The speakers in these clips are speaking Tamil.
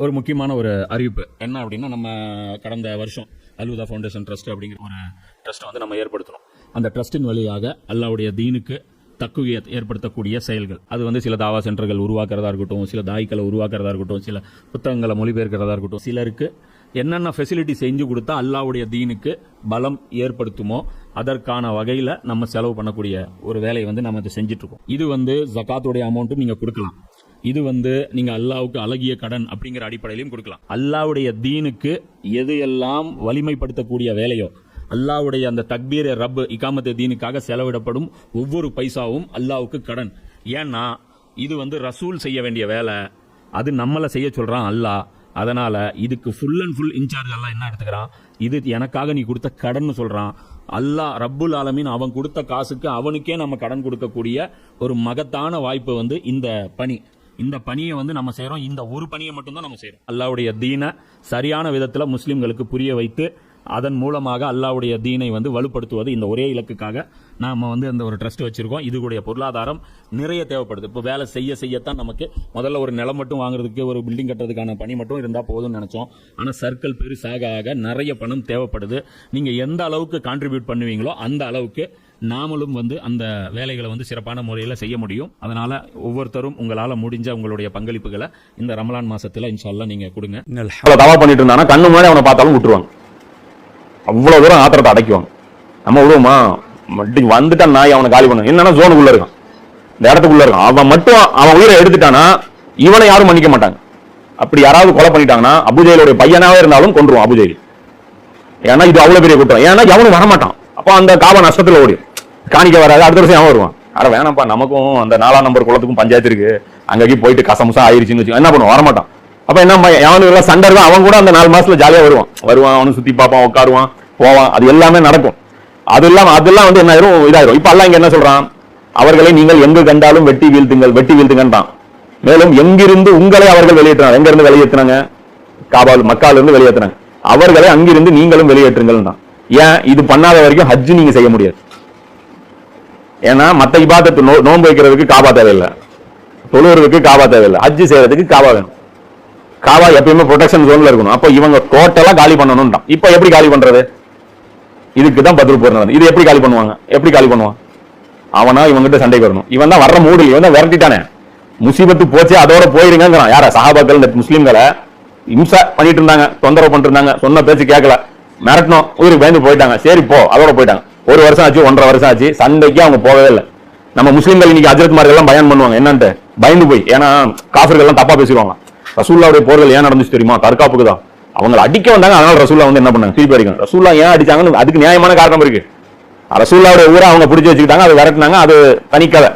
ஒரு முக்கியமான ஒரு அறிவிப்பு என்ன அப்படின்னா, நம்ம கடந்த வருஷம் அல்ஹுதா ஃபவுண்டேஷன் ட்ரஸ்ட் அப்படிங்கிற ஒரு ட்ரஸ்ட்டை வந்து நம்ம ஏற்படுத்தணும். அந்த ட்ரஸ்டின் வழியாக அல்லாஹ்வுடைய தீனுக்கு தக்குவியத் ஏற்படுத்தக்கூடிய செயல்கள், அது வந்து சில தாவா சென்டர்கள் உருவாக்குறதா இருக்கட்டும், சில தாய்க்களை உருவாக்குறதா இருக்கட்டும், சில புத்தகங்களை மொழிபெயர்க்கிறதா இருக்கட்டும், சிலருக்கு என்னென்ன ஃபெசிலிட்டி செஞ்சு கொடுத்தா அல்லாஹ்வுடைய தீனுக்கு பலம் ஏற்படுத்துமோ அதற்கான வகையில் நம்ம செலவு பண்ணக்கூடிய ஒரு வேலையை வந்து நம்ம இதை செஞ்சுட்டு இருக்கோம். இது வந்து ஜகாத்துடைய அமௌண்ட்டும் நீங்கள் கொடுக்கலாம். இது வந்து நீங்க அல்லாஹ்வுக்கு அழகிய கடன் அப்படிங்கிற அடிப்படையிலும் கொடுக்கலாம். அல்லாஹ்வுடைய தீனுக்கு எது எல்லாம் வலிமைப்படுத்தக்கூடிய வேலையோ, அல்லாஹ்வுடைய அந்த தக்பீர் ரப் இகாமத் தீனுக்காக செலவிடப்படும் ஒவ்வொரு பைசாவும் அல்லாஹ்வுக்கு கடன். ஏன்னா இது வந்து ரசூல் செய்ய வேண்டிய வேலை, அது நம்மளை செய்ய சொல்றான் அல்லாஹ். அதனால இதுக்கு ஃபுல் அண்ட் ஃபுல் இன்சார்ஜ் அல்லாஹ் என்ன எடுத்துக்கிறான், இது எனக்காக நீ கொடுத்த கடன் சொல்றான். அல்லாஹ் ரப்புல் ஆலமீன் அவன் கொடுத்த காசுக்கு அவனுக்கே நம்ம கடன் கொடுக்கக்கூடிய ஒரு மகத்தான வாய்ப்பு வந்து இந்த பணி. இந்த பணியை வந்து நம்ம செய்கிறோம். இந்த ஒரு பணியை மட்டும்தான் நம்ம செய்கிறோம். அல்லாஹ்வுடைய தீனை சரியான விதத்தில் முஸ்லீம்களுக்கு புரிய வைத்து அதன் மூலமாக அல்லாஹ்வுடைய தீனை வந்து வலுப்படுத்துவது இந்த ஒரே இலக்குக்காக நாம் வந்து அந்த ஒரு ட்ரஸ்ட் வச்சுருக்கோம். இதுடைய பொருளாதாரம் நிறைய தேவைப்படுது. இப்போ வேலை செய்யத்தான் நமக்கு முதல்ல ஒரு நிலம் மட்டும் வாங்குறதுக்கு, ஒரு பில்டிங் கட்டுறதுக்கான பணி மட்டும் இருந்தால் போதும்னு நினச்சோம். ஆனால் சர்க்கிள் பெருசாக ஆக நிறைய பணம் தேவைப்படுது. நீங்கள் எந்த அளவுக்கு கான்ட்ரிபியூட் பண்ணுவீங்களோ அந்த அளவுக்கு நாமளும் வந்து அந்த வேலைகளை வந்து சிறப்பான முறையில் செய்ய முடியும். அதனால ஒவ்வொருத்தரும் உங்களால் முடிஞ்ச உங்களுடைய பங்களிப்புகளை இந்த ரமலான் மாசத்துல இன்ஷா அல்லாஹ் நீங்க கொடுங்க. தவா பண்ணிட்டு இருந்தானா கண்ணு முன்னாடி அவனை பார்த்தாலும் விட்டுருவாங்க. அவ்வளவு தூரம் ஆத்திரத்தை அடைக்குவாங்க. நம்ம விடுவோமா, வந்துட்டா நாய் அவனை காலி பண்ண என்னன்னா ஜோனுக்குள்ள இருக்கான், இந்த இடத்துக்குள்ள இருக்கான். அவன் மட்டும் அவன் உயிரை எடுத்துட்டானா இவனை யாரும் மன்னிக்க மாட்டாங்க. அப்படி யாராவது கொலை பண்ணிட்டாங்கன்னா அபுஜெயிலுடைய பையனாவே இருந்தாலும் கொன்றுவான் அபுஜெயில். ஏன்னா இது அவ்வளவு பெரிய குற்றம். ஏன்னா எவனும் வரமாட்டான். அப்போ அந்த காபா நஷ்டத்துல ஓடி காணிக்க வராது. அடுத்த வருஷம் அவன் வருவான். அட வேணாம்ப்பா, நமக்கும் அந்த 4ஆம் நம்பர் குளத்துக்கும் பஞ்சாயத்து இருக்கு, அங்கேயும் போயிட்டு கசமுசா ஆயிருச்சுன்னு வச்சு என்ன பண்ணுவான், வரமாட்டான். அப்ப என்ன அவனுக்கு எல்லாம் சண்டை இருக்கும். அவன் கூட அந்த 4 மாசத்துல ஜாலியா வருவான். அவனு சுத்தி பார்ப்பான், உட்காருவான், போவான். அது எல்லாமே நடக்கும். அதெல்லாம் வந்து என்ன ஆயிரும், இதாயிரும். இப்ப எல்லாம் இங்க என்ன சொல்றான், அவர்களை நீங்கள் எங்கு கண்டாலும் வெட்டி வீழ்த்துங்கன்றான். மேலும் எங்கிருந்து உங்களை அவர்கள் வெளியேற்றினாங்க. எங்க இருந்து வெளியேற்றினாங்க? மக்கால இருந்து வெளியேற்றினாங்க. அவர்களை அங்கிருந்து நீங்களும் வெளியேற்றுங்கள் தான். ஏன் இது பண்ணாத வரைக்கும் ஹஜ் நீங்க செய்ய முடியாது. ஏன்னா மத்த இபாதத்து நோன்பு வைக்கிறதுக்கு காபா தேவையில்லை, தொழுவதற்கு காபா தேவையில்லை, ஹஜ் செய்யறதுக்கு காபா வேணும். காபா எப்பயுமே ப்ரொடெக்ஷன் ஜோன்ல இருக்கணும். அப்ப இவங்க டோட்டலா காலி பண்ணணும். இப்ப எப்படி காலி பண்றது? இதுக்கு தான் பதில் போறது. இது எப்படி காலி பண்ணுவாங்க? எப்படி காலி பண்ணுவான்? அவனா இவங்கிட்ட சண்டைக்கு வரணும். இவன் தான் வர்ற மூடு, இவன் தான் விரட்டிட்டானே, முசீபத்து போச்சு அதோட போயிருங்கிறான். யார சஹாபாக்கள் இந்த முஸ்லீம்களை இம்சா பண்ணிட்டு இருந்தாங்க, தொந்தரவு பண்ணிட்டு இருந்தாங்க, சொன்ன பேச்சு கேட்கல, மிரட்டணும், உயிருக்கு பயந்து போயிட்டாங்க. சரி போ, அதோட போயிட்டாங்க. 1 வருஷம் ஆச்சு, 1.5 வருஷம் ஆச்சு, சண்டைக்கு அவங்க போகவே இல்லை. நம்ம முஸ்லீம்கள் இன்னைக்கு ஹஜ்ரத்மார்கள் எல்லாம் பயான் பண்ணுவாங்க என்னன்ட்டு, பயந்து போய். ஏன்னா காஃபிர்கள் எல்லாம் தப்பா பேசிடுவாங்க. ரசூலுல்லாஹ்வுடைய போர்கள் ஏன் நடந்துச்சு தெரியுமா? தற்காப்புக்கு தான். அவங்களை அடிக்க வந்தாங்க. அதனால ரசூலுல்லாஹ் வந்து என்ன பண்ணாங்க, திருப்பி அடிக்கணும். ரசூலுல்லாஹ் ஏன் அடிச்சாங்கன்னு அதுக்கு நியாயமான காரணம் இருக்கு. ரசூலுல்லாஹ்வுடைய ஊரை அவங்க பிடிச்சி வச்சுக்கிட்டாங்க, அது விரட்டினாங்க, அது தனிக்கதை.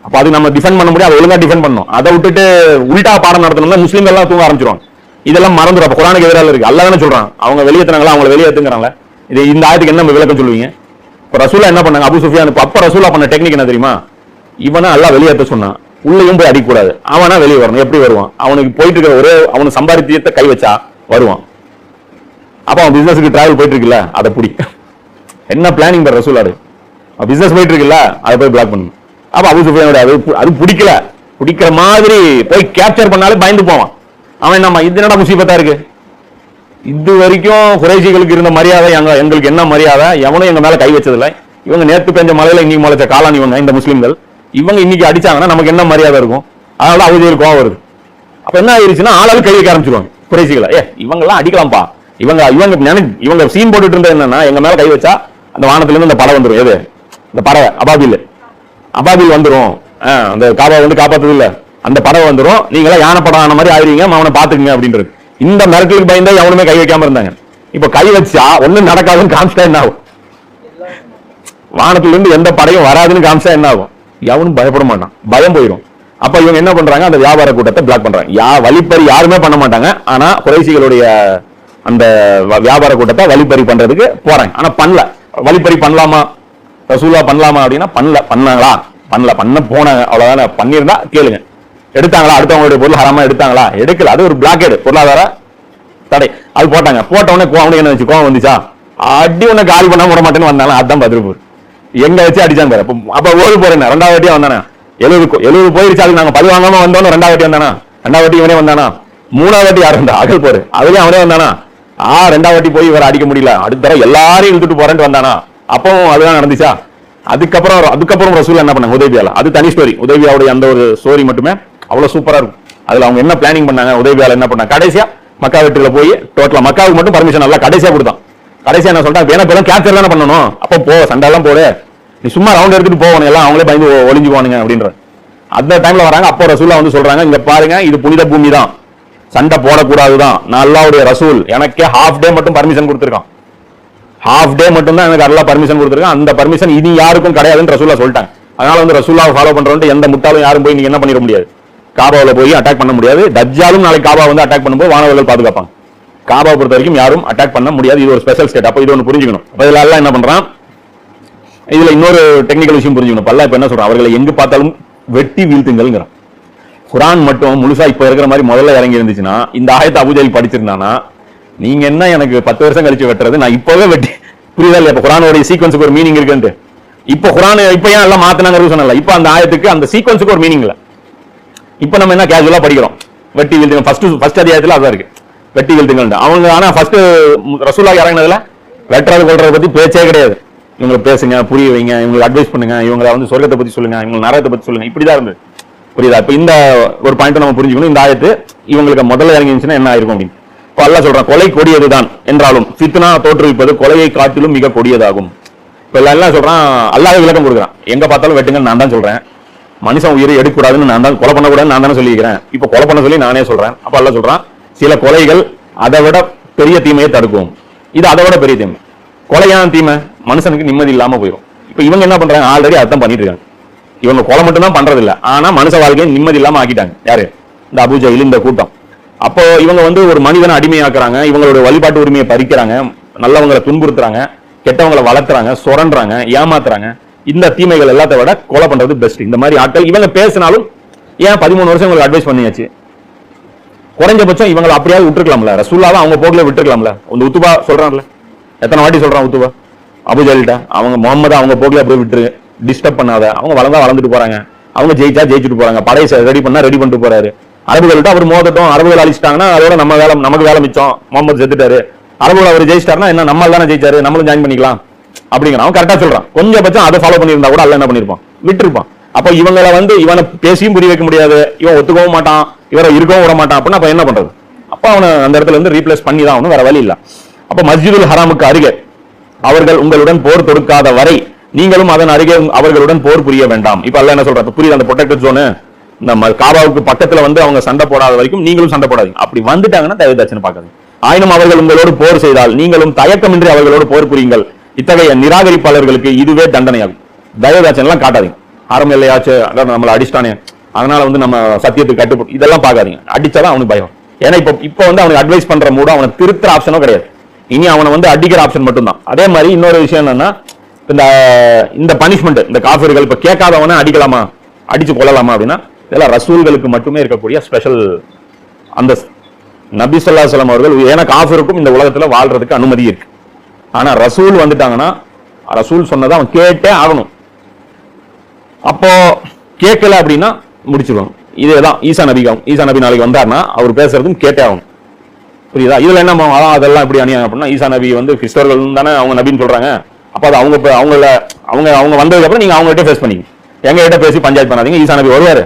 அப்ப அது நம்ம டிஃபெண்ட் பண்ண முடியும், அதை ஒழுங்கா டிஃபெண்ட் பண்ணணும். அதை விட்டுட்டு உல்டா பாடம் நடத்தணும்னா முஸ்லீம்கள் எல்லாம் தூங்க ஆரம்பிச்சிருவாங்க. இதெல்லாம் மறந்துடும். அப்ப குர்ஆனுக்கு எதிராக இருக்கு. அல்லாஹ் தானே சொல்றான், அவங்க வெளியேத்துறாங்களா, அவங்களை வெளியேத்துங்கறாங்களே. இது இந்த ஆயத்துக்கு என்ன விளக்கம் சொல்லுவீங்க? இப்ப ரசூலுல்லாஹ் என்ன பண்ணாங்க, அபூ சுஃபியான். அப்ப ரசூலுல்லாஹ் பண்ண டெக்னிக் என்ன தெரியுமா? இவனை அல்லாஹ் வெளியேற்ற சொன்னான், உள்ளேயும் போய் அடிக்கூடாது, அவனா வெளியே வரணும். எப்படி வருவான்? அவனுக்கு போயிட்டு இருக்கிற ஒரே அவனுக்கு சம்பாதித்த கை வச்சா வருவான். அப்ப அவன் பிசினஸுக்கு டிராவல் போயிட்டு இருக்குல்ல, அதை பிடி. என்ன பிளானிங் பண்ற ரசூலுல்லாஹ்? பிசினஸ் போயிட்டு இருக்குல்ல, அதை போய் பிளாக் பண்ணு. அப்ப அபூ சுஃபியானோட அது பிடிக்கல, பிடிக்கிற மாதிரி போய் கேப்சர் பண்ணாலே பயந்து போவான். அவன் நம்ம இது என்னடா முசீபத்தா இருக்கு, இது வரைக்கும் குறைஷிகளுக்கு இருந்த மரியாதை எங்களுக்கு என்ன மரியாதை, எவனும் எங்க மேல கை வச்சதில்லை. இவங்க நேற்று பெஞ்ச மலையில இன்னைக்கு முளைச்ச காளான் இவங்க, இந்த முஸ்லீம்கள். இவங்க இன்னைக்கு அடிச்சாங்கன்னா நமக்கு என்ன மரியாதை இருக்கும்? அதனால அபூஜெயில் கோவம் வருது. அப்ப என்ன ஆயிருச்சுன்னா ஆளாவது கை வைக்க ஆரம்பிச்சிருவாங்க குறைஷிகளை. இவங்க எல்லாம் அடிக்கலாம்ப்பா, இவங்க சீன் போட்டுட்டு இருந்தது என்னன்னா, எங்க மேல கை வச்சா அந்த வானத்துல இருந்து இந்த படம் வந்துடும். எது இந்த பறவை? அபாபில் வந்துடும். அந்த காபா வந்து காப்பாத்தது இல்ல, அந்த பறவை வந்துடும். நீங்களா யானை படம் ஆன மாதிரி ஆயிருவீங்க, அவனை பாத்துக்குங்க அப்படின்றது. இந்த மிரட்டலுக்கு பயந்தா எவனுமே கை வைக்காம இருந்தாங்க. இப்ப கை வச்சா ஒண்ணும் நடக்காதுன்னு காமிச்சா என்ன ஆகும்? வானத்துல இருந்து எந்த படையும் வராதுன்னு காமிச்சா என்ன ஆகும்? எவனும் பயப்பட மாட்டான், பயம் போயிடும். அப்ப இவங்க என்ன பண்றாங்க, அந்த வியாபார கூட்டத்தை பிளாக் பண்றாங்க. வழிப்பறி யாருமே பண்ண மாட்டாங்க. ஆனா குறைஷிகளுடைய அந்த வியாபார கூட்டத்தை வழிப்பறி பண்றதுக்கு போறாங்க. ஆனா பண்ணல. வழிப்பறி பண்ணலாமா, ரசூலுல்லாஹ் பண்ணலாமா அப்படின்னா பண்ணாங்களா? பண்ண போனாங்க, அவ்வளவுதானே. பண்ணிருந்தா கேளுங்க. எடுத்தாங்களா? அடுத்தவங்களுடைய பொருள் ஹராமா எடுத்தாங்களா? எடுக்கல. அது ஒரு பிளாக்கேடு, பொருளாதார தடை. அது போட்டாங்க. போட்ட உடனே அவனுக்கு என்ன வச்சு கோவம் வந்துச்சா, அடி உன்னை காலி பண்ண விட மாட்டேன்னு வந்தாலும் அதுதான் பதில். எங்க வச்சு அடிச்சாங்க. அப்ப ஓடி போறேன் 2வது வாட்டியா வந்தானா? 70 போயிருச்சு. அது நாங்க பழி வாங்காம வந்தோம். 2வது வாட்டி வந்தானா? 2வது வாட்டி இவனே வந்தானா? மூணாவது வாட்டி யார் வந்தா? அகல் போரு. அதுலயும் அவனே வந்தானா? ரெண்டாவது வாட்டி போய் இவரை அடிக்க முடியல, அடுத்த தடவை எல்லாரையும் இழுத்துட்டு போறேன்னு வந்தானா? அப்பவும் அதுதான் நடந்துச்சா? அதுக்கப்புறம் ரசூல் என்ன பண்ணாங்க? உதய்பியால. அது தனி ஸ்டோரி. உதய்பியாவுடைய அந்த ஒரு ஸ்டோரி மட்டுமே அவ்வளவு சூப்பரா இருக்கும். அதுல அவங்க என்ன பிளானிங் பண்ணாங்க, உதய்பியால என்ன பண்ணாங்க, கடைசியா மக்கா வெற்றில போய் டோட்டலா மக்காவுக்கு மட்டும் பர்மிஷன் நல்லா கடைசியா கொடுத்தான். கடைசியா என்ன சொல்லிட்டாங்க, வேணா பேரும் கேப்சர் தானே பண்ணணும், அப்போ போ, சண்டை எல்லாம் போடு, நீ சும்மா ரவுண்ட் எடுத்துட்டு போகணும், எல்லாம் அவங்களே பயந்து ஒளிஞ்சு போவானுங்க அப்படின்ற அந்த டைம்ல வராங்க. அப்போ ரசூலா வந்து சொல்றாங்க, இங்க பாருங்க, இது புனித பூமி தான், சண்டை போடக்கூடாதுதான், நான் அல்லாஹ்வுடைய ரசூல், எனக்கே ஹாஃப் டே மட்டும் பர்மிஷன் கொடுத்துருக்கான், ஹாஃப் டே மட்டும் தான் எனக்கு அல்லாஹ் பர்மிஷன் கொடுத்துருக்கான், அந்த பர்மிஷன் இனி யாருக்கும் கிடையாதுன்னு ரசூலா சொல்லிட்டாங்க. அதனால வந்து ரசூலாவை ஃபாலோ பண்றவங்க எந்த முட்டாளும் யாரும் போய் நீங்க என்ன பண்ணிட முடியாது, காபாவில் போய் அட்டாக் பண்ண முடியாது. தஜ்ஜாலும் நாளைக்கு காபா வந்து அட்டாக் பண்ணும்போது வானவர்கள் பாதுகாப்பாங்க. காபாவை பொறுத்த வரைக்கும் யாரும் அட்டாக் பண்ண முடியாது. இது ஒரு ஸ்பெஷல் ஸ்டேட். அப்ப இது ஒன்று புரிஞ்சுக்கணும். அப்ப இதுல எல்லாம் என்ன பண்றான், இதுல இன்னொரு டெக்னிக்கல் விஷயம் புரிஞ்சுக்கணும். அல்லாஹ் இப்ப என்ன சொல்றான், அவர்களை எங்கு பார்த்தாலும் வெட்டி வீழ்த்துங்கள்ங்கிறான். குர்ஆன் மட்டும் முழுசா இப்ப இருக்கிற மாதிரி முதல்ல இறங்கி இருந்துச்சுன்னா, இந்த ஆயத்தை அபூஜஹல் படிச்சிருந்தானா, நீங்க என்ன எனக்கு 10 வருஷம் கழிச்சு வெட்டுறது, நான் இப்பவே வெட்டி, புரியுதா இல்லையா? இப்ப குர்ஆனோட சீக்வன்ஸுக்கு ஒரு மீனிங் இருக்குன்ட்டு. இப்ப குர்ஆன் இப்ப ஏன் எல்லாம் மாத்தினாங்க சொன்னல, இப்ப அந்த ஆயத்துக்கு அந்த சீக்வன்ஸுக்கு ஒரு மீனிங் இல்ல. இப்ப நம்ம என்ன கேஷுவலா படிக்கிறோம், வெட்டி வீழ்த்துங்க. ஃபர்ஸ்ட் அத்தியாயத்துல அதான் இருக்கு, வெட்டி வீழ்த்துங்கள். அவங்க ஆனா ஃபர்ஸ்ட் ரசூலா இறங்கினதுல வெட்டுறது கொள்றதை பத்தி பேச்சே கிடையாது. இவங்களுக்கு பேசுங்க, புரிய வைங்க, இவங்களுக்கு அட்வைஸ் பண்ணுங்க, இவங்களை வந்து சொர்க்கத்தை பத்தி சொல்லுங்க, இவங்க நரகத்தை பத்தி சொல்லுங்க, இப்படிதான் இருந்தது. புரியுதா? இப்ப இந்த ஒரு பாயிண்ட் நம்ம புரிஞ்சுக்கணும். இந்த ஆயத்து இவங்களுக்கு முதல்ல இறங்கிச்சுன்னா என்ன ஆயிருக்கும் அப்படின்னு. இப்ப அல்லாஹ் சொல்றான், கொலை கொடியதுதான் என்றாலும் ஃபித்னா தோற்றுவிப்பது கொலையை காட்டிலும் மிக கொடியதாகும். இப்ப எல்லாம் சொல்றான், அல்லாஹ் விளக்கம் கொடுக்குறான், எங்க பார்த்தாலும் வெட்டுங்க நான் தான் சொல்றேன், மனுஷன் உயிரை எடுக்கக்கூடாதுன்னு நான் தான், கொலை பண்ணக்கூடாதுன்னு நான் தானே சொல்லிக்கிறேன், இப்ப கொலை பண்ண சொல்லி நானே சொல்றேன். அப்ப அல்லாஹ் சொல்றான், சில கொலைகள் அதை விட பெரிய தீமையை தடுக்கும், இது அதை விட பெரிய தீமை. கொலையான தீமை மனுஷனுக்கு நிம்மதி இல்லாம போயிடும். இப்ப இவங்க என்ன பண்றாங்க, ஆல்ரெடி அர்த்தம் பண்ணிட்டு இருக்காங்க. இவங்க கொலை மட்டும் தான் பண்றது இல்ல, ஆனா மனுஷ வாழ்க்கையை நிம்மதி இல்லாம ஆக்கிட்டாங்க. யாரு? இந்த அபூஜஹல், இந்த கூட்டம். அப்போ இவங்க வந்து ஒரு மனிதனை அடிமையாக்குறாங்க, இவங்களோட வழிபாட்டு உரிமையை பறிக்கிறாங்க, நல்லவங்களை துன்புறுத்துறாங்க, கெட்டவங்களை வளர்த்துறாங்க, சுரண்டுறாங்க, ஏமாத்துறாங்க. இந்த தீமைகள் எல்லாத்த விட கொலை பண்றது பெஸ்ட். இந்த மாதிரி ஆட்கள் இவங்க பேசினாலும் ஏன் 13 வருஷம் உங்களுக்கு அட்வைஸ் பண்ணியாச்சு, குறைஞ்சபட்சம் இவங்களை அப்படியாவது விட்டுருக்கலாம்ல, ரசூலுல்லாஹ் அவங்க போக்குல விட்டுருக்கலாம்ல. இந்த உத்துபா சொல்றான்ல, எத்தனை வாட்டி சொல்றான் உத்துபா அபூஜஹல்ட்ட, அவங்க முகமது அவங்க போக்குல அப்படியே விட்டுரு, டிஸ்டர்ப் பண்ணாத, அவங்க வளர்ந்தா வளர்ந்துட்டு போறாங்க, அவங்க ஜெயிச்சா ஜெயிச்சுட்டு போறாங்க, படையை ரெடி பண்ணா ரெடி பண்ணிட்டு போறாரு. அரபுகள்கிட்ட அவர் மோதட்டும், அரபுகள் அழிச்சிட்டாங்கன்னா அதோட நமக்கு வேலை மிச்சம், முகமது செத்துட்டாரு, அரபுகள் அவர் ஜெயிச்சிட்டாருன்னா என்ன, நம்ம தானே ஜெயிச்சாரு, நம்மளும் ஜாயின் பண்ணிக்கலாம் அப்படிங்கிற அவன் கரெக்டா சொல்றான். கொஞ்சபட்சம் அதை ஃபாலோ பண்ணியிருந்தா கூட அல்ல என்ன பண்ணிருப்பான், விட்டுருப்பான். அப்ப இவங்களை வந்து இவனை பேசியும் புரிய வைக்க முடியாது, இவன் ஒத்துக்கவும் மாட்டான், இவரை இருக்கவும் விட மாட்டான். அப்படின்னா அப்ப என்ன பண்றது? அப்ப அவனை அந்த இடத்துல இருந்து ரீப்ளேஸ் பண்ணி தான், வேற வழி இல்ல. அப்ப மஸ்ஜிதுல் ஹராமுக்கு அருகே அவர்கள் உங்களுடன் போர் தொடுக்காத வரை நீங்களும் அதன் அருகே அவர்களுடன் போர் புரிய வேண்டாம். இப்ப அல்ல என்ன சொல்றாரு புரியுது, அந்த ப்ரொடெக்டட் ஜோனு, இந்த காபாவுக்கு பக்கத்துல வந்து அவங்க சண்டை போடாத வரைக்கும் நீங்களும் சண்டை போடாதீங்க. அப்படி வந்துட்டாங்கன்னா தயவுதாச்சுன்னு பார்க்காது. ஆயினும் அவர்கள் உங்களோடு போர் செய்தால் நீங்களும் தயக்கமின்றி அவர்களோடு போர் புரியுங்கள். இத்தகைய நிராகரிப்பாளர்களுக்கு இதுவே தண்டனையாகும். தயவுதாச்சன் எல்லாம் காட்டாதீங்க. ஆரம்ப இல்லையாச்சு நம்மளை அடிச்சிட்டானே அதனால வந்து நம்ம சத்தியத்துக்கு கட்டுப்பட்டு இதெல்லாம் பார்க்காதீங்க. அடிச்சாதான் அவனுக்கு பயம். ஏன்னா இப்ப வந்து அவனுக்கு அட்வைஸ் பண்ற மூட, அவனுக்கு திருத்துற ஆப்ஷனும் கிடையாது. இனி அவனை வந்து அடிக்கிற ஆப்ஷன் மட்டும்தான். அதே மாதிரி இன்னொரு விஷயம் என்னன்னா, இந்த பனிஷ்மெண்ட், இந்த காஃபிர்கள் இப்ப கேட்காதவன அடிக்கலாமா, அடிச்சு கொள்ளலாமா அப்படின்னா, இதெல்லாம் ரசூல்களுக்கு மட்டுமே இருக்கக்கூடிய ஸ்பெஷல் அந்த நபி ஸல்லல்லாஹு அலைஹி வஸல்லம் அவர்கள். ஏன்னா காஃபிருக்கும் இந்த உலகத்துல வாழ்றதுக்கு அனுமதி இருக்கு. ஆனா ரசூல் வந்துட்டாங்கன்னா ரசூல் சொன்னதை அவன் கேட்டே ஆகணும். அப்போ கேட்கல அப்படின்னா முடிச்சிருவாங்க. இதேதான் ஈசா நபி நாளைக்கு வந்தாருன்னா அவர் பேசுறதும் கேட்டே ஆகணும். புரியுதா? இதுல என்ன அதெல்லாம் எப்படி அணியாங்க அப்படின்னா, ஈசா நபி வந்து கிறிஸ்தவர்கள் தானே அவங்க நபின்னு சொல்றாங்க. அப்ப அது அவங்க வந்ததுக்கு அப்புறம் நீங்க அவங்க கிட்ட ஃபேஸ் பண்ணீங்க, எங்க கிட்ட பேசி பஞ்சாயத்து பண்ணாதீங்க. ஈசா நபி வருவாரு,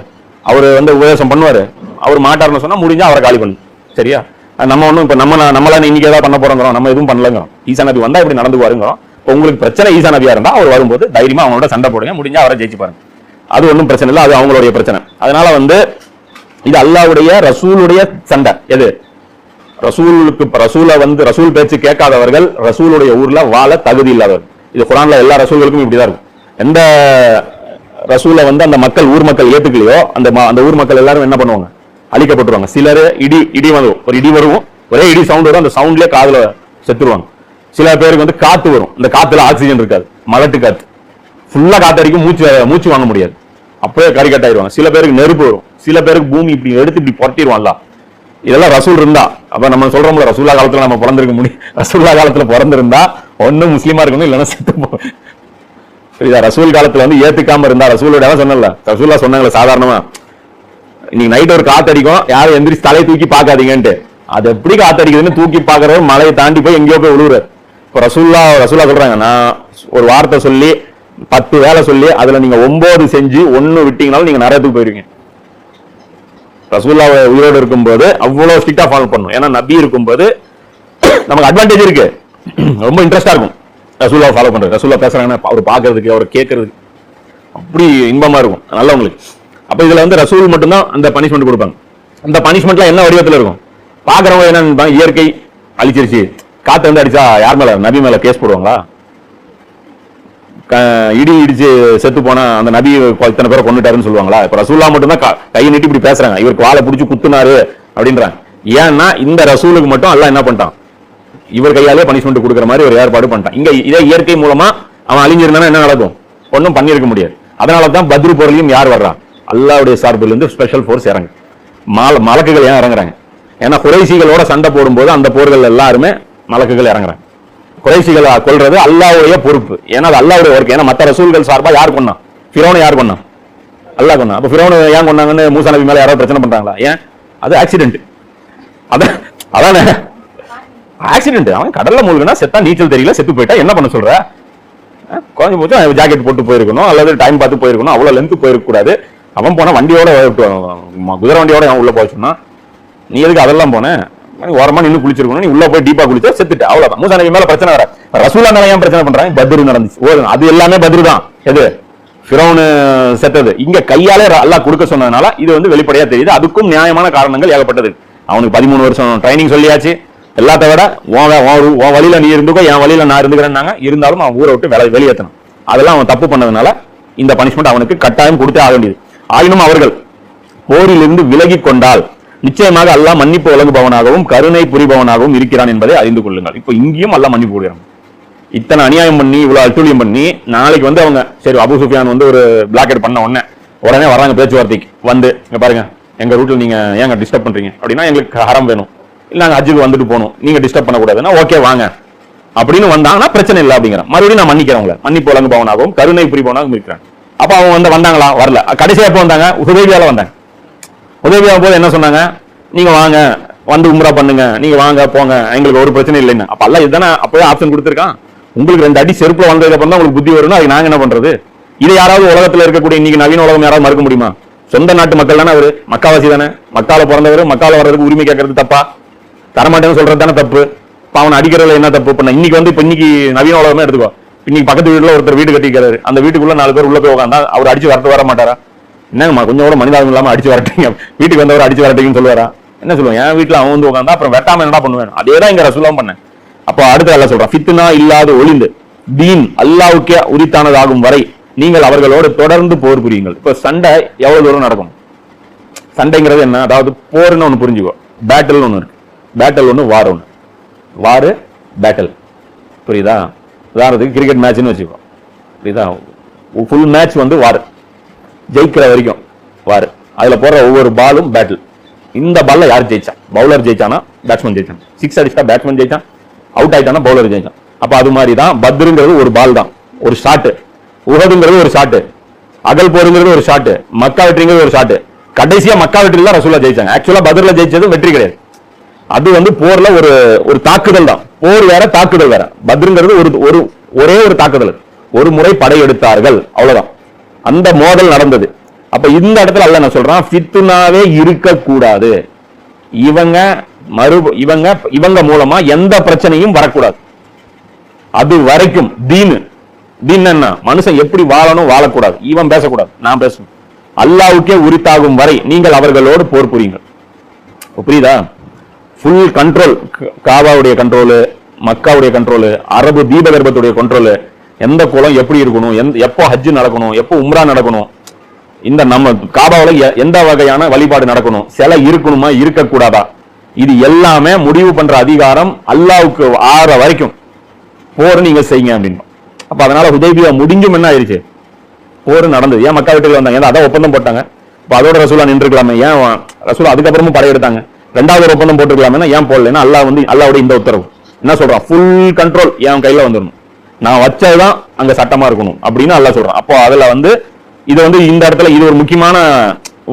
அவர் வந்து உபதேசம் பண்ணுவாரு, அவர் மாட்டாருன்னு சொன்னா முடிஞ்சா அவரை காலி பண்ணு. சரியா? நம்ம ஒண்ணும் இப்ப நம்மள இன்னைக்கு ஏதாவது பண்ண போறோங்கிறோம், நம்ம எதுவும் பண்ணலங்கிறோம். ஈசா நபி வந்தா இப்படி நடந்துக்குவாருங்கிறோம். இப்போ உங்களுக்கு பிரச்சனை ஈசா நபியா இருந்தா அவர் வரும்போது தைரியமா அவங்களோட சண்டை போடுங்க, முடிஞ்சா அவரை ஜெயிச்சு பாருங்க. அது ஒன்றும் பிரச்சனை இல்லை, அது அவங்களுடைய பிரச்சனை. அதனால வந்து இது அல்லாஹ்வுடைய ரசூலுடைய சண்டை. எது? ரசூலை வந்து ரசூல் பேச்சு கேட்காதவர்கள் ரசூலுடைய ஊர்ல வாழ தகுதி இல்லாதவர். இது குர்ஆன்ல எல்லா ரசூல்களுக்கும் இப்படிதான் இருக்கும். எந்த ரசூலை வந்து அந்த ஊர் மக்கள் ஏத்துக்கலையோ அந்த ஊர் மக்கள் எல்லாரும் என்ன பண்ணுவாங்க, அழிக்கப்பட்டுருவாங்க. சிலர் இடி வந்து ஒரு இடி வரும், ஒரே இடி சவுண்ட் வரும், அந்த சவுண்ட்லயே காதுல செத்துருவாங்க. சில பேருக்கு வந்து காத்து வரும், இந்த காத்துல ஆக்சிஜன் இருக்காது, மலட்டு காத்து, ஃபுல்லா காத்தடிக்கும், மூச்சு வாங்க முடியாது, அப்பவே கறிக்கட்டாயிருவாங்க. சில பேருக்கு நெருப்பு வரும், சில பேருக்கு பூமி இப்படி எடுத்து இப்படி புரட்டிடுவான்ல. இதெல்லாம் ரசூல் இருந்தா. அப்ப நம்ம சொல்றோம்ல, ரசூல்லா காலத்துல நம்ம பிறந்திருக்க முடியும். ரசூல்லா காலத்துல பிறந்திருந்தா ஒன்னும் முஸ்லீமா இருக்கணும், இல்லைன்னா செத்து போ. ரசூல் காலத்துல வந்து ஏத்துக்காம இருந்தா, ரசூலோட சொன்னல, ரசூல்லா சொன்னாங்களே சாதாரணமா இன்னைக்கு நைட் ஒரு காத்தடிக்கும், யாரும் எந்திரிச்சு தலையை தூக்கி பார்க்காதீங்கன்ட்டு. அது எப்படி காத்தடிக்குதுன்னு தூக்கி பார்க்கறவர் மலையை தாண்டி போய் எங்கேயோ போய் விழுவுறாரு. இப்போ ரசூல்லா சொல்றாங்க, நான் ஒரு வார்த்தை சொல்லி 10 வேலை சொல்லி அதுல நீங்க 9 செஞ்சு 1 விட்டீங்கனாலும் நீங்க நரகத்துக்கு போயிருவீங்க. ரசூல்லா உயிரோடு இருக்கும்போது அவ்வளவு ஸ்ட்ரிக்டா ஃபாலோ பண்ணணும். ஏன்னா நபி இருக்கும்போது நமக்கு அட்வான்டேஜ் இருக்கு, ரொம்ப இன்ட்ரெஸ்டா இருக்கும் ரசூல்லா ஃபாலோ பண்றது. ரசூல்லா பேசுறாங்கன்னா அவர் பாக்குறதுக்கு, அவர் கேட்கறதுக்கு அப்படி இன்பமா இருக்கும் நல்லவங்களுக்கு. அப்ப இதுல வந்து ரசூல் மட்டும்தான் அந்த பனிஷ்மெண்ட் கொடுப்பாங்க. அந்த பனிஷ்மெண்ட்ல என்ன வடிவத்துல இருக்கும் பாக்குறவங்க என்ன நினைப்பாங்க, இயற்கை அழிச்சிருச்சு, காத்து வந்து அடிச்சா யார் மேல, நபி மேல கேஸ் போடுவாங்களா? இடி இடிச்சு செத்து போனா அந்த நபி இத்தனை பேரை கொண்டுட்டாருன்னு சொல்லுவாங்களா? இப்ப ரசூல்லா மட்டும்தான் கையை நீட்டி இப்படி பேசுறாங்க, இவருக்கு வாழை பிடிச்சி குத்துனாரு அப்படின்றாங்க. ஏன்னா இந்த ரசூலுக்கு மட்டும் அல்லாஹ் என்ன பண்ணிட்டான், இவர் கையாலே பனிஷ்மெண்ட் கொடுக்குற மாதிரி ஒரு ஏற்பாடு பண்ணிட்டான். இங்க இதே இயற்கை மூலமா அவன் அழிஞ்சிருந்தானா என்ன நடக்கும், ஒன்றும் பண்ணிருக்க முடியாது. அதனாலதான் பத்ரு போர்லையும் யார் வர்றான், அல்லாஹ்வுடைய சார்பில் இருந்து ஸ்பெஷல் போர்ஸ் இறங்கு. மலக்குகள் ஏன் இறங்குறாங்க, ஏன்னா குறைசிகளோட சண்டை போடும்போது அந்த போர்கள் எல்லாருமே மலக்குகள் இறங்குறாங்க. குறைசிகளை கொல்றது அல்லாஹ்வுடைய பொறுப்பு, ஏன்னா அது அல்லாஹ்வுடைய ஒர்க். ஏன்னா மற்ற ரசூல்கள் சார்பா யார் கொன்னா, ஃபிரௌனை யார் கொன்னா, அல்லாஹ் கொன்னா. அப்ப ஃபிரௌனை ஏன் கொன்னாங்கன்னு மூசா நபி மேல யாராவது பிரச்சனை பண்றாங்களா? ஏன், அது ஆக்சிடென்ட். அதானே ஆக்சிடென்ட். அவன் கடல்ல மூழ்கினா செத்தா, நீச்சல் தெரியல செத்து போயிட்டா என்ன பண்ண சொல்ற? கொஞ்சம் போச்சு ஜாக்கெட் போட்டு போயிருக்கணும், அல்லது டைம் பார்த்து போயிருக்கணும், அவ்வளவு லென்த் போயிருக்க கூடாது. அவன் போனா வண்டியோட, குதிரை வண்டியோட அவன் உள்ள போச்சுன்னா நீ எதுக்கு அதெல்லாம் போன, ஓரமா நின்று குளிச்சிருக்கணும், நீ உள்ள போய் டீப்பா குளிச்சா செத்துட்டு அவ்வளவுதான். மூசா நபி மேல பிரச்சனை வர, ரசூலா மேல ஏன் பிரச்சனை பண்றாங்க? பத்ரு நடந்துச்சு, அது எல்லாமே பத்ரு தான். எது ஃபிரௌன் செத்தது இங்க கையாலே அல்லாஹ் கொடுக்க சொன்னதுனால இது வந்து வெளிப்படையா தெரியுது. அதுக்கும் நியாயமான காரணங்கள் ஏகப்பட்டது. அவனுக்கு 13 வருஷம் ட்ரைனிங் சொல்லியாச்சு. எல்லாத்த விட உன் வழியில நீ இருந்துக்கோ, என் வழியில நான் இருந்துக்கிறேன்னாங்க. இருந்தாலும் அவன் ஊரை விட்டு வெளியேற்றணும். அதெல்லாம் அவன் தப்பு பண்ணதுனால இந்த பனிஷ்மெண்ட் அவனுக்கு கட்டாயம் கொடுத்தே ஆக வேண்டியது. ஆயினும் அவர்கள் போரிலிருந்து விலகி கொண்டால் நிச்சயமாக அல்லாஹ் மன்னிப்பு வழங்குபவனாகவும் கருணை புரிபவனாகவும் இருக்கிறான் என்பதை அறிந்து கொள்ளுங்கள். இப்போ இங்கேயும் அல்லாஹ் மன்னிப்பு கொடுக்கிறான். இத்தனை அநியாயம் பண்ணி இவ்வளவு அட்டூழியம் பண்ணி நாளைக்கு வந்து அவங்க சரி அபு சுஃபியான் வந்து ஒரு பிளாக்கெட் பண்ண உடனே வராங்க பேச்சுவார்த்தைக்கு வந்து, இங்க பாருங்க எங்க ரூட்ல நீங்க ஏங்க டிஸ்டர்ப் பண்றீங்க அப்படின்னா, எங்களுக்கு ஹரம் வேணும், இல்ல நாங்க ஹஜ்ஜுக்கு வந்துட்டு போகணும், நீங்க டிஸ்டர்ப் பண்ணக்கூடாதுன்னா ஓகே வாங்க அப்படின்னு வந்தாங்கன்னா பிரச்சனை இல்லை அப்படிங்கிற மறுபடியும் நான் மன்னிக்கிறவங்கள மன்னிப்பு வழங்குபவனாகவும் கருணை புரிபவனாகவும் இருக்கிறான். அப்ப அவங்க வந்து வந்தாங்களா? வரல. கடைசியா எப்போ வந்தாங்க? ஹுதைபியால வந்தாங்க. ஹுதைபியா போது என்ன சொன்னாங்க, நீங்க வாங்க வந்து உம்ரா பண்ணுங்க, நீங்க வாங்க போங்க, எங்களுக்கு ஒரு பிரச்சனை இல்லைன்னு. அப்ப அல்லாஹ் இதுதானே அப்பவே ஆப்ஷன் கொடுத்திருக்கான். உங்களுக்கு 2 அடி செருப்புல வந்ததுக்கு அப்புறம் தான் உங்களுக்கு புத்தி வரும்னா அதுக்கு நாங்க என்ன பண்றது? இதை யாராவது உலகத்துல இருக்கக்கூடிய இன்னைக்கு நவீன உலகம் யாராவது மறுக்க முடியுமா? சொந்த நாட்டு மக்கள் தானே அவரு, மக்காவாசி தானே, மக்கால பிறந்தவர், மக்கால வர்றதுக்கு உரிமை கேட்கறது தப்பா? தரமாட்டேன்னு சொல்றது தானே தப்பு. அவன் அடிக்கிறதுல என்ன தப்பு பண்ண? இன்னைக்கு வந்து இப்ப இன்னைக்கு நவீன உலகமே எடுத்துக்கோ, இன்னைக்கு பக்கத்து வீட்டுல ஒருத்தர் வீடு கட்டிக்கிறாரு, அந்த வீட்டுக்குள்ள 4 பேர் உள்ள போய் உட்காந்தா அவர் அடிச்சு வரட்டு வர மாட்டாரா? என்னங்கம்மா கொஞ்சம் கூட மனிதாபம் இல்லாம அடிச்சு வரட்டீங்க, வீட்டுக்கு வந்தவர் அடிச்சு வரட்டீங்கன்னு சொல்லுவாரா? என்ன சொல்லுவான், என் வீட்டுல அவன் வந்து உட்காந்தா அப்புறம் வெட்டாம என்னடா பண்ணுவேன்? அதேதான் இங்க ரசூலும் பண்ணேன். அப்போ அடுத்த அல்ல சொல்றான், ஃபித்னா இல்லாத ஒளிந்து தீன் அல்லாஹ்வுக்கே உரித்தானதாகும் வரை நீங்கள் அவர்களோடு தொடர்ந்து போர் புரியுங்கள். இப்ப சண்டை எவ்வளவு தூரம் நடக்கும்? சண்டைங்கிறது என்ன? அதாவது போர்னு ஒண்ணு புரிஞ்சுக்கோ, பேட்டில் ஒண்ணு இருக்கு, பேட்டில் ஒண்ணு, வார் ஒண்ணு. வாரு பேட்டில், புரியுதா? உதாரணத்துக்கு கிரிக்கெட் மேட்ச்னு வச்சுக்கோ, புரியுதா? ஃபுல் மேட்ச் வந்து வார், ஜெயிக்கிற வரைக்கும் வார். அதுல போடுற ஒவ்வொரு பாலும் பேட்டில். இந்த பால்ல யார் ஜெயிச்சா? பவுலர் ஜெயிச்சானா பேட்ஸ்மேன் ஜெயிச்சான், 6 அடிச்சா பேட்ஸ்மேன் ஜெயிச்சான், அவுட் ஆயிட்டானா பவுலர் ஜெயிச்சான். அப்ப அது மாதிரி தான் பத்ருங்கிறது ஒரு பால் தான், ஒரு ஷாட். உஹதுங்கிறது ஒரு ஷாட், அகல் போருங்கிறது ஒரு ஷாட், மக்கா வெற்றிங்கிறது ஒரு ஷாட். கடைசியா மக்கா வெற்றில தான் ரசூலா ஜெயிச்சாங்க. ஆக்சுவலா பத்ருல ஜெயிச்சது வெற்றி கிடையாது, அது வந்து போர்ல ஒரு தாக்குதல் தான். போர் வேற, தாக்குதல் வேற. பத்ருங்கிறது ஒரே ஒரு தாக்குதல், ஒரு முறை படையெடுத்தார்கள், அவ்வளவுதான். அந்த மோதல் நடந்தது. அப்ப இந்த இடத்துல அல்லாஹ் என்ன சொல்றான், ஃபித்னாவே இருக்கக்கூடாது, இவங்க மூலமா எந்த பிரச்சனையும் வரக்கூடாது. அது வரைக்கும் தீன் என்ன, மனுஷன் எப்படி வாழணும் வாழக்கூடாது, இவன் பேசக்கூடாது, நான் பேசணும். அல்லாஹ்வுக்கே உரித்தாகும் வரை நீங்கள் அவர்களோடு போர் புரியுங்கள். புரியுதா? ஃபுல் கண்ட்ரோல், காபாவுடைய கண்ட்ரோலு, மக்காவுடைய கண்ட்ரோலு, அரபு தீபகற்பத்துடைய கண்ட்ரோலு, எந்த குளம் எப்படி இருக்கணும், எப்போ ஹஜ் நடக்கணும், எப்போ உம்ரா நடக்கணும், இந்த நம்ம காபாவுல எந்த வகையான வழிபாடு நடக்கணும், சிலை இருக்கணுமா இருக்கக்கூடாதா, இது எல்லாமே முடிவு பண்ற அதிகாரம் அல்லாஹ்வுக்கு ஆற வரைக்கும் போர் நீங்க செய்யுங்க அப்படின்னு. அப்ப அதனால ஹுதைபியா முடிஞ்சும் என்ன ஆயிருச்சு, போர் நடந்தது. ஏன் மக்கா வீட்டுக்கு வந்தாங்க? அதான் ஒப்பந்தம் போட்டாங்க. இப்ப அதோட ரசூலா நின்றுக்கலாமே, ஏன் ரசூலா அதுக்கப்புறமும் படையெடுத்தாங்க? 2வது ஒப்பந்தம் போட்டுக்கலாமே, ஏன் போடலன்னா அல்லாஹ்வோட இந்த உத்தரவு என்ன சொல்றான், ஃபுல் கண்ட்ரோல் என் கையில வந்துடணும், நான் வச்சதுதான் அங்க சட்டமா இருக்கணும் அப்படின்னு அல்லாஹ் சொல்றான். அப்போ அதுல வந்து இது வந்து இந்த இடத்துல இது ஒரு முக்கியமான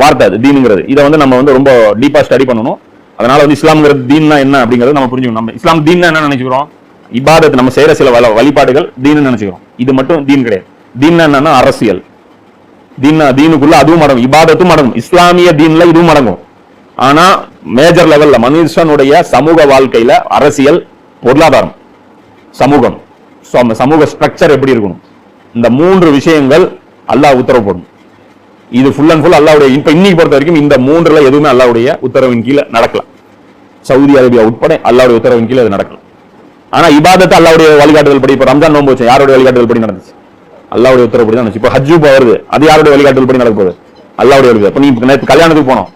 வார்த்தை அது தீனுங்கிறது. இதை வந்து நம்ம வந்து ரொம்ப டீப்பா ஸ்டடி பண்ணணும். அதனால வந்து இஸ்லாம்ங்கிறது தீன்னா என்ன அப்படிங்கறது நம்ம புரிஞ்சுக்கணும். நம்ம இஸ்லாம் தீன்னா என்ன நினைச்சுக்கிறோம்? இபாதத், நம்ம செய்யற சில வழிபாடுகள் தீன்னு நினைச்சுக்கிறோம். இது மட்டும் தீன் கிடையாது. தீன் என்னன்னா அரசியல். தீனுக்குள்ள அதுவும் அடங்கும், இபாதத்தும் அடங்கும். இஸ்லாமிய தீன்ல இதுவும் அடங்கும். ஆனா மேஜர் லெவல்ல மனுஷனுடைய சமூக வாழ்க்கையில அரசியல், பொருளாதாரம், சமூகம், சமூக ஸ்ட்ரக்சர் எப்படி இருக்கணும், இந்த 3 விஷயங்கள் அல்லாஹ் உத்தரவு போடும். இது ஃபுல் அண்ட் ஃபுல் அல்லாஹ்வுடைய. இப்ப இன்னைக்கு பொறுத்த வரைக்கும் இந்த 3ல எதுவுமே அல்லாஹ்வுடைய உத்தரவின் கீழே நடக்கல. சவுதி அரேபியா உட்பட அல்லாஹ்வுடைய உத்தரவின் கீழே அது நடக்கல. ஆனா இபாதத்து அல்லாஹ்வுடைய வழிகாட்டுதல் படி, இப்ப ரம்ஜான் நோன்பு வச்சு யாருடைய வழிகாட்டுதல் படி நடந்துச்சு? அல்லாஹ்வுடைய உத்தரவு படி தான் நடந்துச்சு. இப்ப ஹஜ்ஜு வருது, அது யாருடைய வழிகாட்டுதல் படி நடக்க போகுது? அல்லாஹ்வுடைய வழிகாட்டு. இப்ப நீ நேற்று கல்யாணத்துக்கு போனோம்,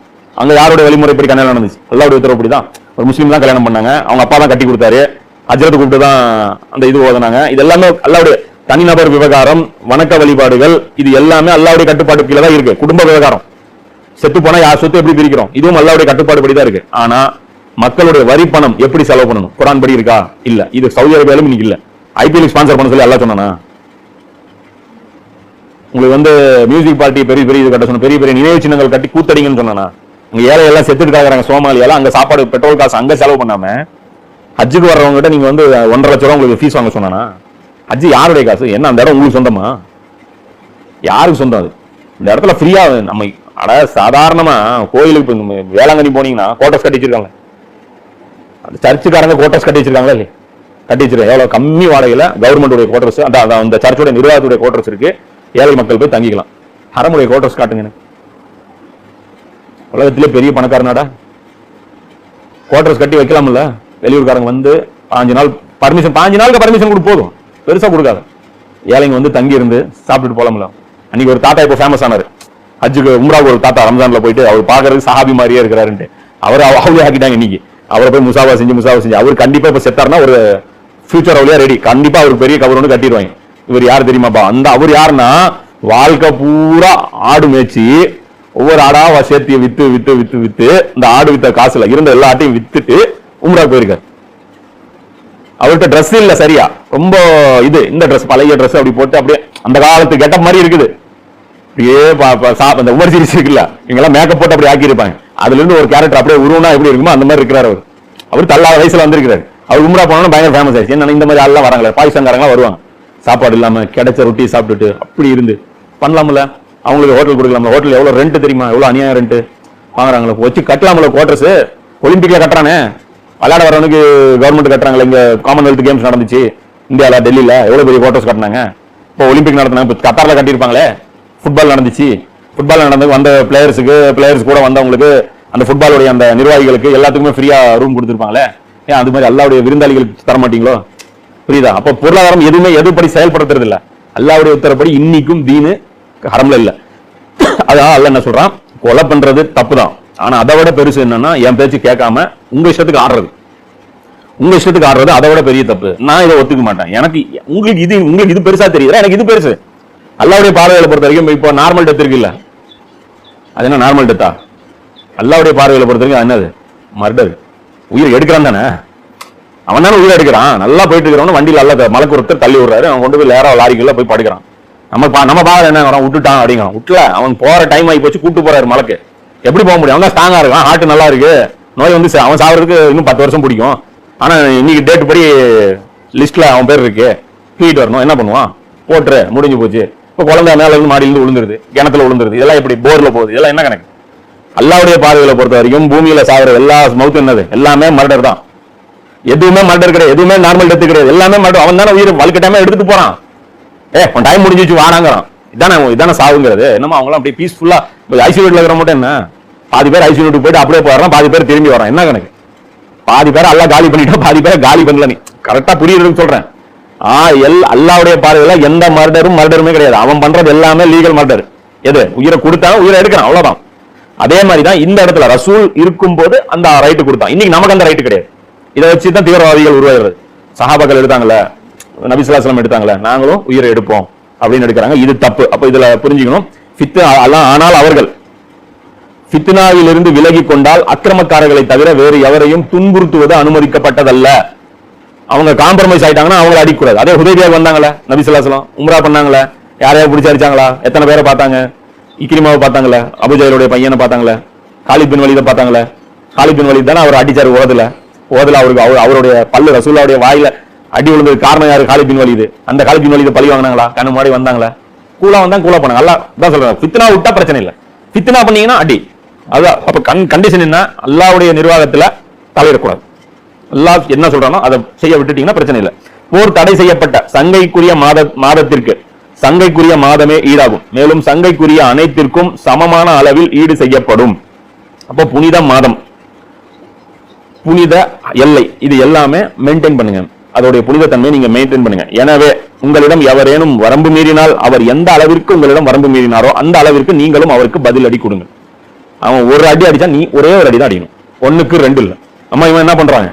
அங்க யாருடைய வழிமுறைப்படி கல்யாணம் நடந்துச்சு? அல்லாஹ்வுடைய உத்தரவு படி தான். ஒரு முஸ்லீம் தான் கல்யாணம் பண்ணாங்க, அவங்க அப்பா தான் கட்டி கொடுத்தாரு, ஹஜ்ரத் கூப்பிட்டு தான் அந்த இது ஓதுனாங்க. இது எல்லாமே அல்லாஹ்வுடைய தனிநபர் விவகாரம், வணக்க வழிபாடுகள், இது எல்லாமே அல்லாஹ்வுடைய கட்டுப்பாடு கீழே தான் இருக்கு. குடும்ப விவகாரம், செத்து போனா யார் சொத்து எப்படி பிரிக்கிறோம், இதுவும் அல்லாஹ்வுடைய கட்டுப்பாடு படி தான் இருக்கு. ஆனா மக்களுடைய வரி பணம் எப்படி செலவு பண்ணணும், குர்ஆன் படி இருக்கா? இல்ல. இது சவுதி அரேபியாலும் இன்னைக்கு இல்ல. ஐபிஎல் ஸ்பான்சர் பண்ண சொல்லி அல்லாஹ் சொன்னானா? உங்களுக்கு வந்து மியூசிக் பார்ட்டி பெரிய பெரிய இது கட்ட சொன்ன, பெரிய பெரிய நினைவு சின்னங்கள் கட்டி கூத்தடிங்கன்னு சொன்னானா? உங்க ஏழை எல்லாம் செத்துட்டு இருக்காங்க சோமாலியால, அங்க சாப்பாடு பெட்ரோல் காசு அங்க செலவு பண்ணாம ஹஜ்ஜுக்கு வர்றவங்க கிட்ட நீங்க வந்து 1.5 லட்சம் ரூபாய் உங்களுக்கு ஃபீஸ் வாங்க சொன்னானா? ஹஜ்ஜு யாருடைய காசு? என்ன அந்த இடம் உங்களுக்கு சொந்தமா? யாருக்கு சொந்தம் அது? இந்த இடத்துல ஃப்ரீயா நம்ம அட சாதாரணமா கோயிலுக்கு வேளாங்கண்ணி போனீங்கன்னா கோட்டர்ஸ் கட்டி வச்சிருக்காங்க. அந்த சர்ச்சுக்காரங்க கோட்டர்ஸ் கட்டி வச்சிருக்காங்களா இல்லையா? கட்டி வச்சிருக்காங்க. எவ்வளவு கம்மி வாடகையில கவர்மெண்டுடைய கோட்டர்ஸ், அந்த சர்ச்சோட நிர்வாகத்துடைய கோட்டர்ஸ் இருக்கு. ஏழை மக்கள் போய் தங்கிக்கலாம். ஹரமுடைய கோட்டர்ஸ் காட்டுங்க. உலகத்திலே பெரிய பணக்கார நாடா? கோட்டர்ஸ் கட்டி வைக்கலாம்ல? வெளியூர்காரங்க வந்து 5 நாள் பர்மிஷன், 5 நாளுக்கு பர்மிஷன் கூட போதும், பெருசா கொடுக்காத. ஏழைங்க வந்து தங்கி இருந்து சாப்பிட்டுட்டு போலாம்ல. அன்னைக்கு ஒரு தாத்தா இப்போ ஃபேமஸ் ஆனாரு ஹஜ்ஜுக்கு, உம்ராவுக்கு ஒரு தாத்தா ரம்ஜான்ல போயிட்டு அவர் பாக்குறதுக்கு சஹாபி மாதிரியே இருக்கிறாருன்ட்டு அவர் அவ்வளோ ஆக்கிட்டாங்க. இன்னைக்கு அவரை போய் முசாவா செஞ்சு அவர் கண்டிப்பா இப்ப செத்தாருன்னா ஒரு ஃபியூச்சர் அவ்வளோ ரெடி, கண்டிப்பா அவருக்கு பெரிய கவர் ஒன்று கட்டிடுவாங்க. இவர் யார் தெரியுமாப்பா? அந்த அவர் யாருன்னா வாழ்க்கை பூரா ஆடு மேய்ச்சி ஒவ்வொரு ஆடா சேர்த்திய வித்து வித்து வித்து வித்து இந்த ஆடு வித்த காசுல இருந்த எல்லா ஆட்டையும் வித்துட்டு உம்ரா போயிருக்காரு. அவர்கிட்ட ட்ரெஸ் இல்ல சரியா, ரொம்ப இது இந்த ட்ரெஸ் பழைய ட்ரெஸ் அப்படி போட்டு அப்படியே அந்த காலத்து கெட்டப் மாதிரி இருக்குது. இந்த உமர் சீரிஸ் இருக்குல்ல, இவங்கெல்லாம் மேக்கப் போட்டு அப்படி ஆக்கி இருப்பாங்க. அதுல இருந்து ஒரு கேரக்டர் அப்படியே உருவனா எப்படி இருக்குமோ அந்த மாதிரி இருக்கிறார் அவர். அவர் தள்ளாத வயசுல வந்திருக்கிறார். அவர் உம்ரா போனோம்னா பயங்கர ஃபேமஸ் ஆயிடுச்சு. என்ன இந்த மாதிரி ஆள்லாம் வராங்களே, பாகிஸ்தான்காரங்களாம் வருவாங்க, சாப்பாடு இல்லாம கிடைச்ச ரொட்டி சாப்பிட்டுட்டு அப்படி இருந்து பண்ணலாம்ல. அவங்களுக்கு ஹோட்டல் கொடுக்கலாம்ல. ஹோட்டல் எவ்வளவு ரெண்ட் தெரியுமா? எவ்வளவு அநியாயம் ரெண்ட் வாங்குறாங்களோ. வச்சு கட்டலாம்ல குவார்டர்ஸ். ஒலிம்பிக்ல கட்டுறானே, விளையாட வரவனுக்கு கவர்மெண்ட் கட்டுறாங்களே. இங்க காமன்வெல்த் கேம்ஸ் நடந்துச்சு இந்தியால, டெல்லியில எவ்வளவு பெரிய குவார்டர்ஸ் கட்டினாங்க. இப்போ ஒலிம்பிக் நடத்தினாங்க, கத்தார்ல கட்டியிருப்பாங்களே. ஃபுட்பால் நடந்துச்சு, ஃபுட்பால் நடந்து வந்த பிளேயர்ஸ் கூட வந்தவங்களுக்கு, அந்த ஃபுட்பாலுடைய அந்த நிர்வாகிகளுக்கு எல்லாத்துக்குமே ஃப்ரீயா ரூம் கொடுத்துருப்பாங்களே. ஏன் அது மாதிரி அல்லாவுடைய விருந்தாளிகளுக்கு தர மாட்டீங்களோ? புரியுதா? அப்ப பொருளாதாரம் எதுவுமே எதுபடி செயல்படுத்துறது இல்ல. அல்லாவுடைய உத்தரப்படி இன்னைக்கும் தீனு ஹரம்ல இல்ல. அதான் அல்லாஹ் என்ன சொல்றான், கொலை பண்றது தப்பு தான். ஆனா அதை விட பெருசு என்னன்னா, என் பேச்சு கேட்காம உங்க இஷ்டத்துக்கு ஆடுறது. உங்க இஷ்டத்துக்கு ஆடுறது அதை விட பெரிய தப்பு. நான் இதை ஒத்துக்க மாட்டேன். உங்களுக்கு இது பெருசா தெரியுது, எனக்கு இது பெருசு. அல்லாவுடைய பார்வையில பொறுத்த வரைக்கும் இப்போ நார்மல் டெத் இருக்கு இல்ல, அது என்ன நார்மல் டெத்தா? அல்லாவுடைய பார்வையில பொறுத்த வரைக்கும் என்னது? மர்டர். உயிர் எடுக்கிறான் தானே, அவன் தானே உயிர் எடுக்கிறான். நல்லா போயிட்டு இருக்கிறவன வண்டியில அல்ல மலைக்கு ஒருத்தர் தள்ளி விடுறாரு, அவன் கொண்டு போய் நேரம் லாரிக்குள்ள போய் படுக்கிறான். நம்ம பாக்குற என்ன வரான், விட்டுட்டான் அப்படிங்கிறான். விட்டுல, அவன் போற டைம் ஆகி போச்சு, கூட்டு போறாரு மலைக்கு. எப்படி போக முடியும்? அவன் தான் ஸ்ட்ராங்கா இருக்கான், ஹார்ட் நல்லா இருக்கு. நோய் வந்து அவன் சாவறதுக்கு இன்னும் 10 வருஷம் பிடிக்கும். ஆனா இன்னைக்கு டேட் படி லிஸ்ட்ல அவன் பேர் இருக்கு, தூக்கிட்டு வரணும். என்ன பண்ணுவான்? போட்டுரு, முடிஞ்சு போச்சு. இப்ப குழந்தை மேல இருந்து மாடியிலிருந்து விழுந்துருது, கிணத்துல விழுந்துருது. இதெல்லாம் எப்படி போர்ல போகுது? இதெல்லாம் என்ன கணக்கு? அல்லாவுடைய பார்வையில பொறுத்த வரைக்கும் பூமியில சாகுற எல்லா மவுத்து என்னது? எல்லாமே மர்டர் தான். எதுவுமே மர்டர் கிடையாது, எதுவுமே நார்மல் டெத் கிடையாது, எல்லாமே மர்டர். அவன் தானே உயிர் வலுக்கட்டாம எடுத்துட்டு போறான். உன் டைம் முடிஞ்சிச்சு வாடாங்கிறான். இதானே சாவுங்கிறது. என்னமா அவங்களாம் அப்படியே பீஸ்ஃபுல்லா ஐசியூல இருக்கிற மட்டும் என்ன? பாதி பேர் ஐசியூட்டுக்கு போயிட்டு அப்படியே போறான், பாதி பேர் திரும்பி வரான். என்ன கணக்கு? பாதி பேர் அல்லா காலி பண்ணிட்டா, பாதி பேர் காலி பண்ணல. நீ கரெக்டா புரியுறதுன்னு சொல்றேன். அல்லாவுடைய பார்வையில எந்த மர்டருமே கிடையாது. அவன் பண்றது எல்லாமே லீகல் மர்டர். எது? உயிரை கொடுத்தாலும் உயிரை எடுக்கிறான், அவ்வளவுதான். அதே மாதிரிதான் இந்த இடத்துல ரசூல் இருக்கும் போது அந்த ரைட்டு கொடுத்தான். இன்னைக்கு நமக்கு அந்த ரைட்டு கிடையாது. இதை வச்சுதான் தீவிரவாதிகள் உருவாகிறது. சஹாபாக்கள் எடுத்தாங்கல்ல, நபி ஸல்லல்லாஹு அலைஹி வஸல்லம் எடுத்தாங்கல்ல, நாங்களும் உயிரை எடுப்போம் அப்படின்னு எடுக்கிறாங்க. இது தப்பு. அப்ப இதுல புரிஞ்சுக்கணும், ஆனால் அவர்கள் ஃபித்னாவிலிருந்து விலகி கொண்டால் அக்கிரமக்காரர்களை தவிர வேறு எவரையும் துன்புறுத்துவது அனுமதிக்கப்பட்டதல்ல. அவங்க காம்ப்ரமைஸ் ஆயிட்டாங்கன்னா அவங்களை அடிக்கூடாது. அதே ஹுதைபியாவுக்கு வந்தாங்களே நபி ஸல்லல்லாஹு அலைஹி வஸல்லம், உம்ரா பண்ணாங்களே, யாரையா பிடிச்சி அடிச்சாங்களா? எத்தனை பேரை பார்த்தாங்க? இக்ரிமாவை பார்த்தாங்களே, அபுஜஹலுடைய பையனை பார்த்தாங்களே, காலித் பின் வலீதை பார்த்தாங்களே. காலித் பின் வலீத் தானே அவர் அடிச்சாரு ஓதுல அவருக்கு அவருடைய பல்லு ரசூலுல்லாஹ்வுடைய வாயில அடி விழுந்தது காரணம் யாரு? Khalid bin Walid. அந்த காலித் பின் வலீதை பழி வாங்கினாங்களா? கண்ணு முன்னாடி வந்தாங்களா? கூலா வந்தாங்க, கூலா போனாங்க. அல்லாஹ் தான் சொல்றாங்க, ஃபித்னா விட்டா பிரச்சனை இல்லை, ஃபித்னா பண்ணீங்கன்னா அடி. அதான் அப்ப கண்டிஷன் என்ன? அல்லாஹ்வுடைய நிர்வாகத்துல தலையிடக்கூடாது. அல்லாஹ் என்ன சொல்றானோ அதை செய்ய விட்டுட்டீங்கன்னா பிரச்சனை இல்லை. போர் தடை செய்யப்பட்ட சங்கைக்குரிய மாதத்திற்கு சங்கைக்குரிய மாதமே ஈடாகும். மேலும் சங்கைக்குரிய அனைத்திற்கும் சமமான அளவில் ஈடு செய்யப்படும். அப்போ புனித மாதம், புனித எல்லை, இது எல்லாமே மெயின்டைன் பண்ணுங்க. அதோடைய புனிதத்தன்மையை நீங்க மெயின்டைன் பண்ணுங்க. எனவே உங்களிடம் எவரேனும் வரம்பு மீறினால், அவர் எந்த அளவிற்கு உங்களிடம் வரம்பு மீறினாரோ அந்த அளவிற்கு நீங்களும் அவருக்கு பதில் அடி கொடுங்க. அவன் ஒரு அடி அடிச்சா நீ ஒரே ஒரு அடி தான் அடிக்கணும், 1க்கு 2 இல்ல. அம்மா இவன் என்ன பண்றாங்க,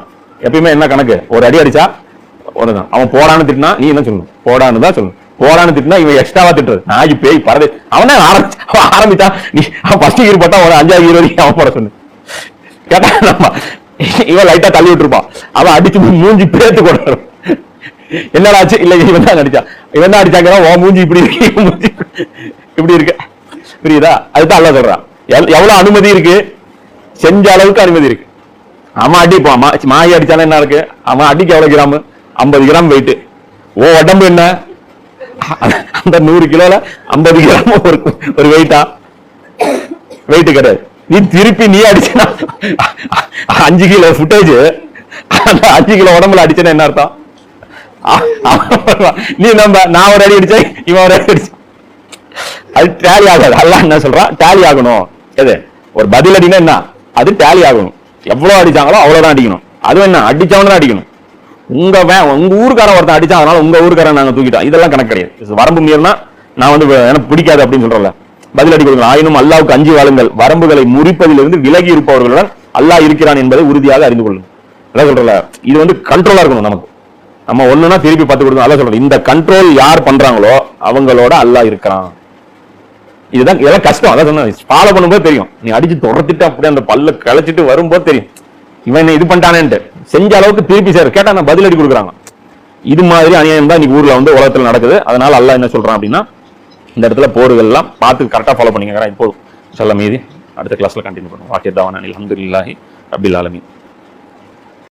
எப்பயுமே என்ன கணக்கு, ஒரு அடி அடிச்சா ஒண்ணுதான். அவன் போடான்னு திட்டினா நீ என்ன சொல்லணும்? போடான்னு தான் சொல்லணும். போடான்னு திட்டினா இவன் எக்ஸ்ட்ராவா திட்டுறது, நாய் பேய் பறவை. அவனே ஆரம்பிச்சான், நீ ஃபர்ஸ்ட் கீர் போட்டா ஒரு 5வது கீர் வரைக்கும் அவன் போட சொன்ன கேட்டா இவன் லைட்டா தள்ளி விட்டுருப்பான், அவன் அடிச்சு மூஞ்சி பேத்து கொண்டு என்னடா ஆச்சு? இல்ல இவன் தான் அடிச்சான், இவன் தான் அடிச்சாங்க, ஓ மூஞ்சி இப்படி இருக்கு, மூஞ்சி இப்படி இருக்கு, புரியுதா? அதுதான் அல்ல சொல்றான். எவ்வளவு அனுமதி இருக்கு, செஞ்ச அளவுக்கு அனுமதி இருக்கு. அவன் அடிப்பான், மாயை அடிச்சாலும் என்ன இருக்கு, அவன் அடிக்க எவ்வளவு கிராம்? 50 gram wait. ஓ உடம்பு என்ன, அந்த 100 கிலோல 50 கிராம் ஒரு வெயிட்டா? வெயிட் கிடையாது. நீ திருப்பி நீ அடிச்சா 5 கிலோ ஃபுட்டேஜ், அந்த 5 கிலோ உடம்புல அடிச்சேன்னா என்ன அர்த்தம்? நீ நான் ஒரு அடி அடிச்சேன், இவன் ஒரு அடி அடிச்சேன், அது டேலி ஆகாது. அல்லாஹ் என்ன சொல்றான்? டேலி ஆகணும். எது ஒரு பதில் அடினா என்ன, அது டேலி ஆகணும். எவ்வளவு அடிச்சாங்களோ அவ்வளவுதான் அடிக்கணும். அது என்ன, அடிச்சவன தான் அடிக்கணும். உங்க ஊருக்காரன் ஒருத்தன் அடிச்சா அதனால உங்க ஊருக்காரன் நாங்க தூக்கிட்டோம், இதெல்லாம் கணக்கு கிடையாது. வரம்பு மீறினா நான் எனக்கு பிடிக்காது அப்படின்னு சொல்றேன்ல, பதில் அடி கொடுக்கணும். ஆயினும் அல்லாஹ்வுக்கு அஞ்சி வாழுங்கள், வரம்புகளை முறிப்பதிலிருந்து விலகி இருப்பவர்களுடன் அல்லாஹ் இருக்கிறான் என்பதை உறுதியாக அறிந்து கொள்ளுங்கள். அதான் சொல்றல, இது கண்ட்ரோலா இருக்கணும் நமக்கு. நம்ம ஒண்ணுன்னா திருப்பி 10 கொடுக்கணும். அதான் சொல்றேன், இந்த கண்ட்ரோல் யார் பண்றாங்களோ அவங்களோட அல்லாஹ் இருக்கிறான். இதுதான் இதெல்லாம் கஷ்டம். அதான் சொன்ன, ஃபாலோ பண்ணும்போது தெரியும். நீ அடிச்சு தொடர்த்திட்டு அப்படியே அந்த பல்ல கழிச்சிட்டு வரும்போது தெரியும் இவன் இது பண்ணிட்டானேன்ட்டு. செஞ்ச அளவுக்கு திருப்பி சேர் கேட்டா நான் பதிலடி கொடுக்குறாங்க. இது மாதிரி அநியாயம் தான் இன்னைக்கு ஊர்ல உலகத்துல நடக்குது. அதனால அல்லாஹ் என்ன சொல்றான் அப்படின்னா, இந்த இடத்துல போர்கள் எல்லாம் பார்த்து கரெக்டா ஃபாலோ பண்ணிக்கிறேன். இப்போ சொல்ல மீதி அடுத்த கிளாஸ்ல கண்டினியூ பண்ணுவோம். வாக்கியதாவான அல்ஹம்துலில்லாஹி ரப்பில் ஆலமீன்.